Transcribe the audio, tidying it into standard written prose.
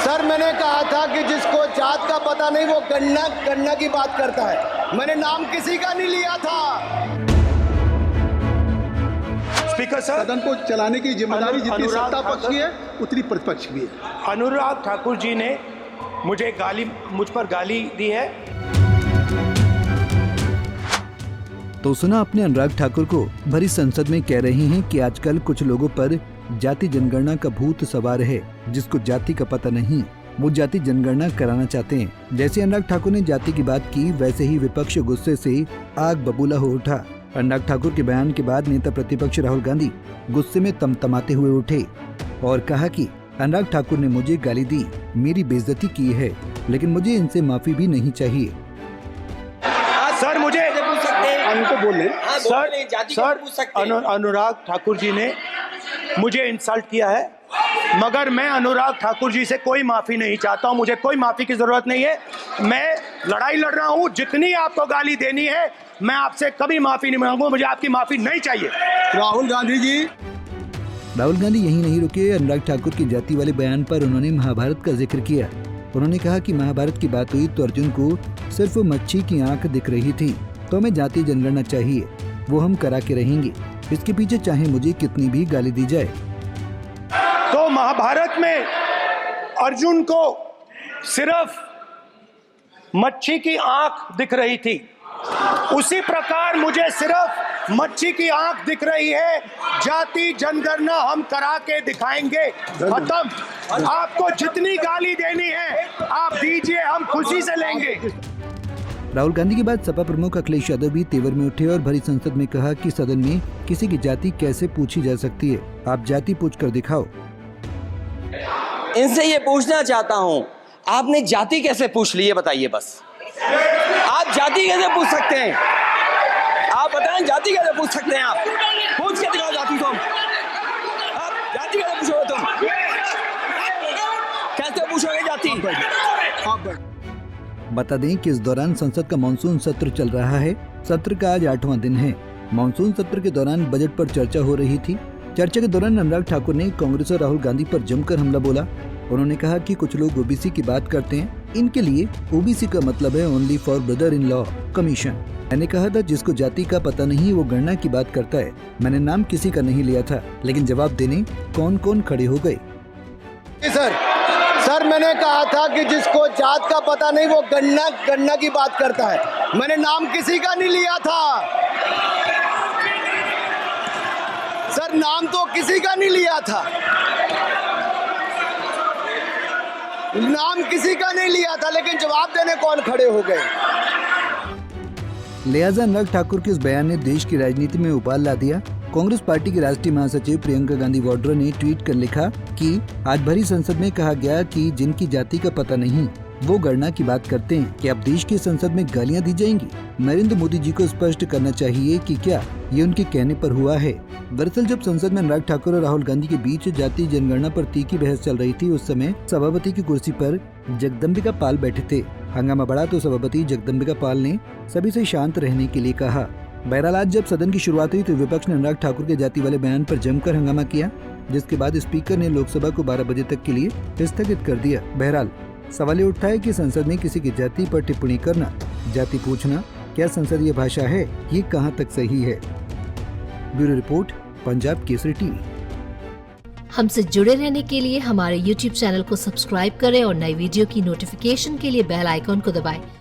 Sir मैंने कहा था कि जिसको जात का पता नहीं वो गन्ना की बात करता है। मैंने नाम किसी का नहीं लिया था। स्पीकर सर, सदन को चलाने की जिम्मेदारी जितनी सत्ता पक्ष की है उतनी प्रतिपक्ष की है। अनुराग ठाकुर जी ने मुझ पर गाली दी है। तो सुना अपने अनुराग ठाकुर को भरी संसद में कह रहे हैं कि आजकल कुछ लोगों पर जाति जनगणना का भूत सवार है। जिसको जाति का पता नहीं वो जाति जनगणना कराना चाहते हैं। जैसे अनुराग ठाकुर ने जाति की बात की वैसे ही विपक्ष गुस्से से आग बबूला हो उठा। अनुराग ठाकुर के बयान के बाद नेता प्रतिपक्ष राहुल गांधी गुस्से में तमतमाते हुए उठे और कहा कि अनुराग ठाकुर ने मुझे गाली दी, मेरी बेइज्जती की है, लेकिन मुझे इनसे माफी भी नहीं चाहिए। सर मुझे उनको बोले सर अनुराग ठाकुर जी ने मुझे इंसल्ट किया है, मगर मैं अनुराग ठाकुर जी से कोई माफी नहीं चाहता हूं। मुझे कोई माफी की जरूरत नहीं है। मैं लड़ाई लड़ रहा हूं। जितनी आपको गाली देनी है मैं आपसे कभी माफी नहीं मांगूंगा। मुझे आपकी माफी नहीं चाहिए। राहुल गांधी यहीं नहीं रुके। अनुराग ठाकुर के जाति वाले बयान पर उन्होंने महाभारत का जिक्र किया। उन्होंने कहा कि महाभारत की बात हुई तो अर्जुन को सिर्फ मच्छी की आंख दिख रही थी, तो हमें जाति जनगणना चाहिए, वो हम करा के रहेंगे। इसके पीछे चाहे मुझे कितनी भी गाली दी जाए। तो महाभारत में अर्जुन को सिर्फ मच्छी की आंख दिख रही थी, उसी प्रकार मुझे सिर्फ मच्छी की आंख दिख रही है। जाति जनगणना हम करा के दिखाएंगे। खत्म। आपको जितनी गाली देनी है आप दीजिए, हम खुशी से लेंगे। राहुल गांधी के बाद सपा प्रमुख अखिलेश यादव भी तेवर में उठे और भरी संसद में कहा कि सदन में किसी की जाति कैसे पूछी जा सकती है, आप जाति पूछ कर दिखाओ। इनसे ये पूछना चाहता हूँ, आपने जाति कैसे पूछ ली है बताइए। बस आप जाति कैसे पूछ सकते हैं? आप बताएं जाति कैसे पूछ सकते हैं? आप पूछ के दिखाओ जाति को। आप जाति कैसे पूछोगे? तुम कैसे पूछोगे जाति? बता दें कि इस दौरान संसद का मानसून सत्र चल रहा है। सत्र का आज 8वां दिन है। मानसून सत्र के दौरान बजट पर चर्चा हो रही थी। चर्चा के दौरान अनुराग ठाकुर ने कांग्रेस और राहुल गांधी पर जमकर हमला बोला। उन्होंने कहा कि कुछ लोग ओबीसी की बात करते हैं, इनके लिए ओबीसी का मतलब है only for brother in law commission. मैंने कहा था जिसको जाति का पता नहीं वो गणना की बात करता है। मैंने नाम किसी का नहीं लिया था, लेकिन जवाब देने कौन कौन खड़े हो गए। सर मैंने कहा था कि जिसको जात का पता नहीं वो गन्ना की बात करता है। मैंने नाम किसी का नहीं लिया था। सर नाम तो किसी का नहीं लिया था। नाम किसी का नहीं लिया था, लेकिन जवाब देने कौन खड़े हो गए। लिहाजा अनुराग ठाकुर के इस बयान ने देश की राजनीति में उबाल ला दिया। कांग्रेस पार्टी की राष्ट्रीय महासचिव प्रियंका गांधी वाड्रा ने ट्वीट कर लिखा कि आज भरी संसद में कहा गया कि जिनकी जाति का पता नहीं वो गणना की बात करते हैं। कि अब देश की संसद में गालियां दी जाएंगी? नरेंद्र मोदी जी को स्पष्ट करना चाहिए कि क्या ये उनके कहने पर हुआ है। दरअसल जब संसद में अनुराग ठाकुर और राहुल गांधी के बीच जाति जनगणना पर तीखी बहस चल रही थी, उस समय सभापति की कुर्सी पर जगदम्बिका पाल बैठे थे। हंगामा बढ़ा तो सभापति जगदम्बिका पाल ने सभी से शांत रहने के लिए कहा। बहरहाल आज जब सदन की शुरुआत हुई तो विपक्ष ने अनुराग ठाकुर के जाति वाले बयान पर जमकर हंगामा किया, जिसके बाद स्पीकर ने लोकसभा को 12 बजे तक के लिए स्थगित कर दिया। बहरहाल सवाल ये उठा है कि संसद में किसी की जाति पर टिप्पणी करना, जाति पूछना क्या संसदीय भाषा है? ये कहां तक सही है? Bureau report, Punjab Kesari TV. हमसे जुड़े रहने के लिए हमारे YouTube चैनल को सब्सक्राइब करें और नई वीडियो की नोटिफिकेशन के लिए बेल आइकॉन को दबाएं।